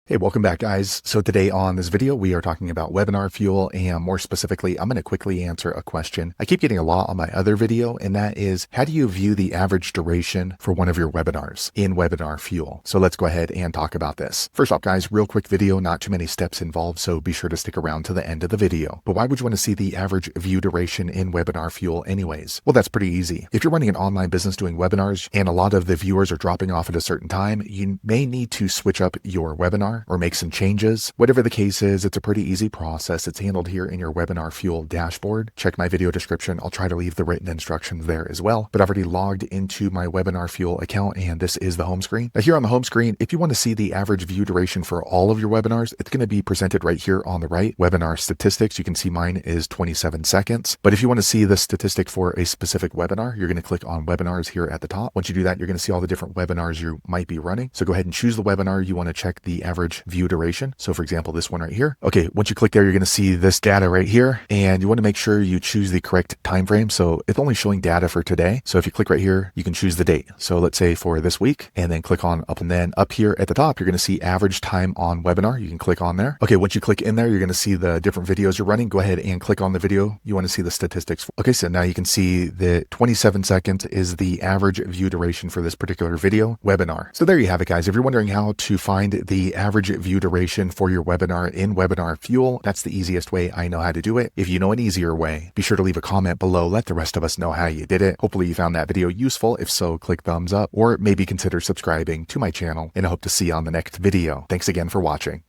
Hey, welcome back, guys. So today on this video, we are talking about WebinarFuel, and more specifically, I'm going to quickly answer a question I keep getting a lot on my other video, and that is, how do you view the average duration for one of your webinars in WebinarFuel? So let's go ahead and talk about this. First off, guys, real quick video, not too many steps involved, so be sure to stick around to the end of the video. But why would you want to see the average view duration in WebinarFuel anyways? Well, that's pretty easy. If you're running an online business doing webinars, and a lot of the viewers are dropping off at a certain time, you may need to switch up your webinar or make some changes. Whatever the case is, it's a pretty easy process. It's handled here in your WebinarFuel dashboard. Check my video description. I'll try to leave the written instructions there as well. But I've already logged into my WebinarFuel account, and this is the home screen. Now here on the home screen, if you want to see the average view duration for all of your webinars, it's going to be presented right here on the right. Webinar statistics, you can see mine is 27 seconds. But if you want to see the statistic for a specific webinar, you're going to click on webinars here at the top. Once you do that, you're going to see all the different webinars you might be running. So go ahead and choose the webinar you want to check the average view duration. So for example, this one right here. Okay, once you click there, you're going to see this data right here, and you want to make sure you choose the correct time frame. So it's only showing data for today. So if you click right here, you can choose the date. So let's say for this week, and then click on up, and then up here at the top, you're going to see average time on webinar. You can click on there. Okay, once you click in there, you're going to see the different videos you're running. Go ahead and click on the video you want to see the statistics. Okay, so now you can see that 27 seconds is the average view duration for this particular video webinar. So there you have it, guys. If you're wondering how to find the average view duration for your webinar in WebinarFuel, that's the easiest way I know how to do it. If you know an easier way, be sure to leave a comment below. Let the rest of us know how you did it. Hopefully you found that video useful. If so, click thumbs up, or maybe consider subscribing to my channel, and I hope to see you on the next video. Thanks again for watching.